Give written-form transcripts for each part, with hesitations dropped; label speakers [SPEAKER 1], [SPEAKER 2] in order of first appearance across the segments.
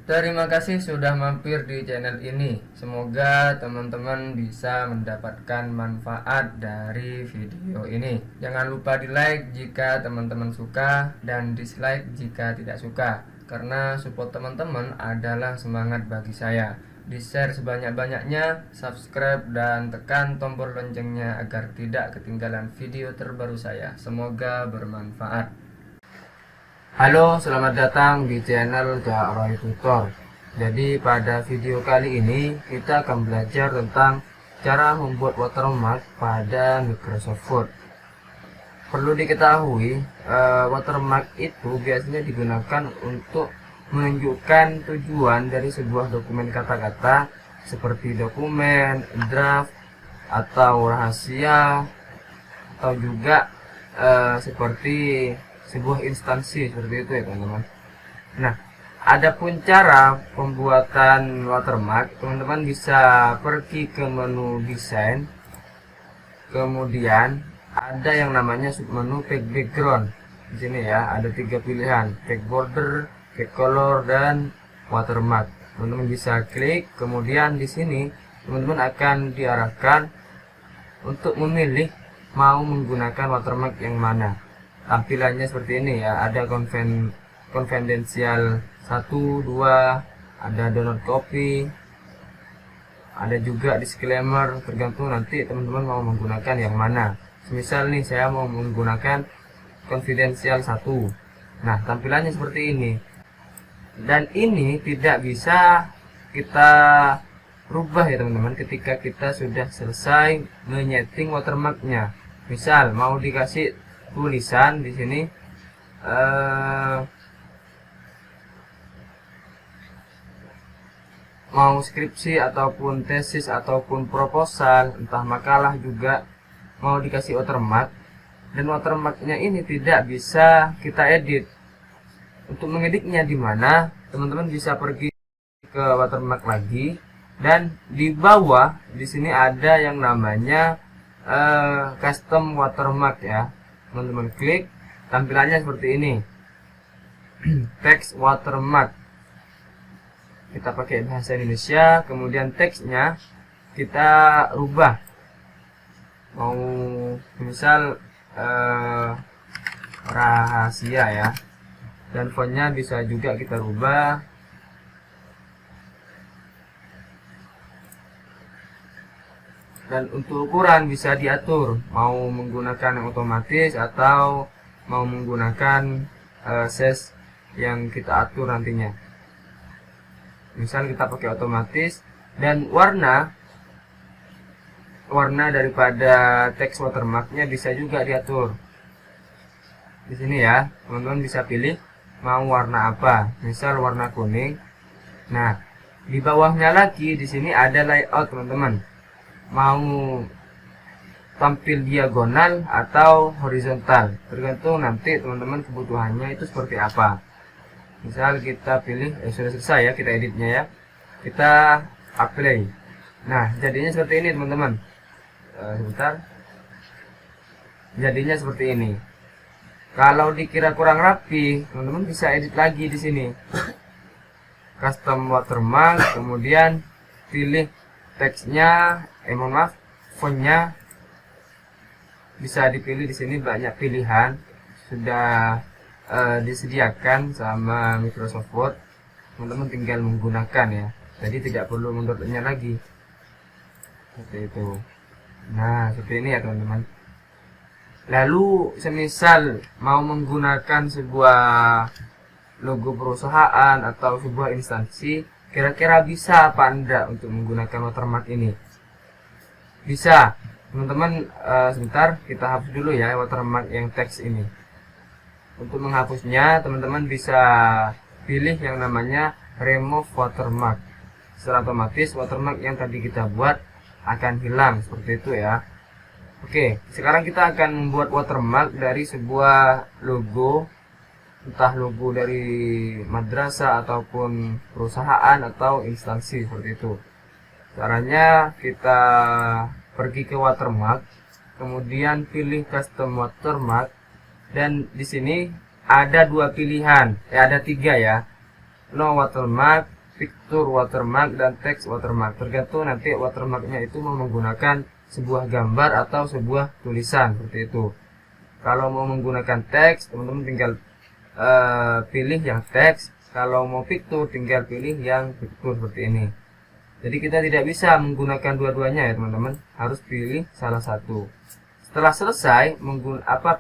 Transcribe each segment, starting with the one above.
[SPEAKER 1] Terima kasih sudah mampir di channel ini. Semoga teman-teman bisa mendapatkan manfaat dari video ini. Jangan lupa di like jika teman-teman suka dan dislike jika tidak suka, karena support teman-teman adalah semangat bagi saya. Di share sebanyak-banyaknya, subscribe dan tekan tombol loncengnya agar tidak ketinggalan video terbaru saya. Semoga bermanfaat. Halo, selamat datang di channel Cak Roy Tutor. Jadi pada video kali ini kita akan belajar tentang cara membuat watermark pada Microsoft Word. Perlu diketahui, watermark itu biasanya digunakan untuk menunjukkan tujuan dari sebuah dokumen kata-kata seperti dokumen, draft, atau rahasia, atau juga seperti sebuah instansi seperti itu ya teman-teman. Nah, adapun cara pembuatan watermark, teman-teman bisa pergi ke menu desain, kemudian ada yang namanya submenu background. Di sini ya ada 3 pilihan: back border, back color, dan watermark. Teman-teman bisa klik, kemudian di sini teman-teman akan diarahkan untuk memilih mau menggunakan watermark yang mana. Tampilannya seperti ini ya, ada konfidensial 1, 2, ada download copy, ada juga disclaimer, tergantung nanti teman-teman mau menggunakan yang mana. Misal nih saya mau menggunakan konfidensial 1. Nah, tampilannya seperti ini. Dan ini tidak bisa kita rubah ya teman-teman ketika kita sudah selesai menyeting watermarknya. Misal mau dikasih tulisan di sini, mau skripsi ataupun tesis ataupun proposal, entah makalah juga mau dikasih watermark, dan watermarknya ini tidak bisa kita edit. Untuk mengeditnya di mana, teman-teman bisa pergi ke watermark lagi, dan di bawah di sini ada yang namanya custom watermark ya. Teman-teman klik, tampilannya seperti ini. Text watermark, kita pakai bahasa Indonesia, kemudian teksnya kita rubah, mau misal rahasia ya, dan fontnya bisa juga kita rubah. Dan untuk ukuran bisa diatur, mau menggunakan yang otomatis atau mau menggunakan size yang kita atur nantinya. Misal kita pakai otomatis, dan warna daripada teks watermarknya bisa juga diatur. Di sini ya, teman-teman bisa pilih mau warna apa, misal warna kuning. Nah, di bawahnya lagi di sini ada layout teman-teman. Mau tampil diagonal atau horizontal, tergantung nanti teman-teman kebutuhannya itu seperti apa. Misal kita pilih, sudah selesai ya kita editnya ya, kita apply. Nah, jadinya seperti ini teman-teman. Sebentar, jadinya seperti ini. Kalau dikira kurang rapi, teman-teman bisa edit lagi di sini, custom watermark, kemudian pilih teksnya, fontnya bisa dipilih. Di sini banyak pilihan sudah disediakan sama Microsoft Word, teman-teman tinggal menggunakan ya, jadi tidak perlu mendownloadnya lagi seperti itu. Nah, seperti ini ya teman-teman. Lalu semisal mau menggunakan sebuah logo perusahaan atau sebuah instansi, kira-kira bisa apa enggak untuk menggunakan watermark ini? Bisa teman-teman. Sebentar, kita hapus dulu ya watermark yang teks ini. Untuk menghapusnya, teman-teman bisa pilih yang namanya remove watermark. Secara otomatis watermark yang tadi kita buat akan hilang seperti itu ya. Oke, sekarang kita akan membuat watermark dari sebuah logo, entah logo dari madrasah ataupun perusahaan atau instansi seperti itu. Caranya kita pergi ke watermark, kemudian pilih custom watermark, dan di sini ada 2 pilihan, ada 3 ya, no watermark, picture watermark dan text watermark. Tergantung nanti watermarknya itu mau menggunakan sebuah gambar atau sebuah tulisan seperti itu. Kalau mau menggunakan teks, teman-teman tinggal pilih yang teks. Kalau mau picture, tinggal pilih yang picture seperti ini. Jadi kita tidak bisa menggunakan dua-duanya ya teman-teman, harus pilih salah satu. Setelah selesai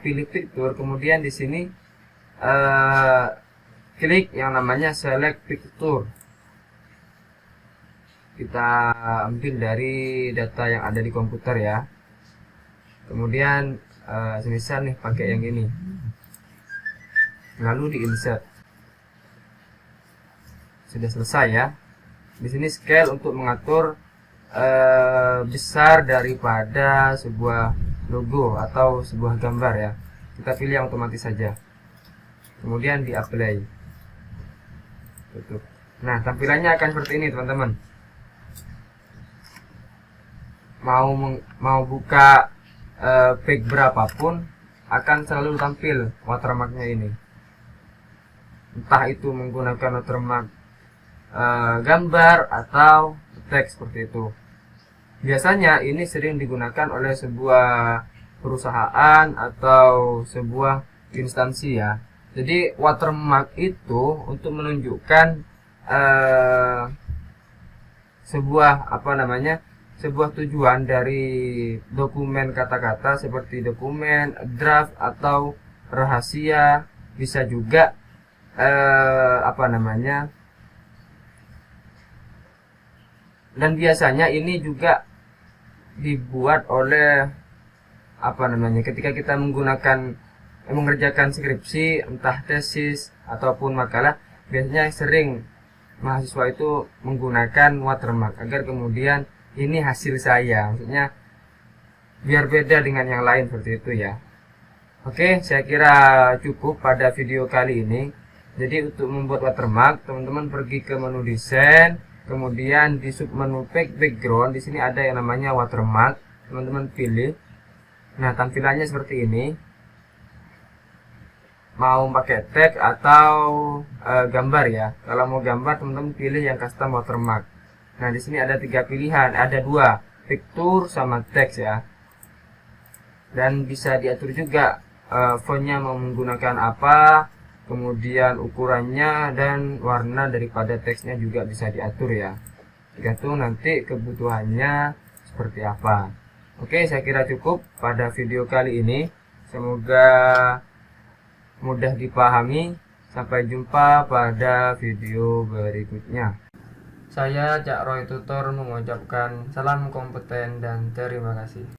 [SPEAKER 1] pilih picture, kemudian di sini klik yang namanya select picture. Kita ambil dari data yang ada di komputer ya. Kemudian semisal nih pakai yang ini, lalu di insert. Sudah selesai ya. Di sini scale untuk mengatur besar daripada sebuah logo atau sebuah gambar ya. Kita pilih yang otomatis saja. Kemudian di apply. Tutup. Nah, tampilannya akan seperti ini teman-teman. Mau buka page berapapun akan selalu tampil watermarknya ini. Entah itu menggunakan watermark gambar atau teks seperti itu. Biasanya ini sering digunakan oleh sebuah perusahaan atau sebuah instansi ya. Jadi watermark itu untuk menunjukkan sebuah tujuan dari dokumen kata-kata seperti dokumen, draft atau rahasia, bisa juga dan biasanya ini juga dibuat oleh ketika kita mengerjakan skripsi, entah tesis ataupun makalah, biasanya sering mahasiswa itu menggunakan watermark agar kemudian ini hasil saya, maksudnya biar beda dengan yang lain seperti itu ya. Oke, saya kira cukup pada video kali ini. Jadi untuk membuat watermark, teman-teman pergi ke menu desain, kemudian di submenu background, di sini ada yang namanya watermark. Teman-teman pilih. Nah, tampilannya seperti ini. Mau pakai teks atau gambar ya. Kalau mau gambar, teman-teman pilih yang custom watermark. Nah, di sini ada 3 pilihan, ada 2, picture sama teks ya. Dan bisa diatur juga fontnya mau menggunakan apa, kemudian ukurannya dan warna daripada teksnya juga bisa diatur ya. Tergantung nanti kebutuhannya seperti apa. Oke, saya kira cukup pada video kali ini. Semoga mudah dipahami. Sampai jumpa pada video berikutnya. Saya Cak Roy Tutor mengucapkan salam kompeten dan terima kasih.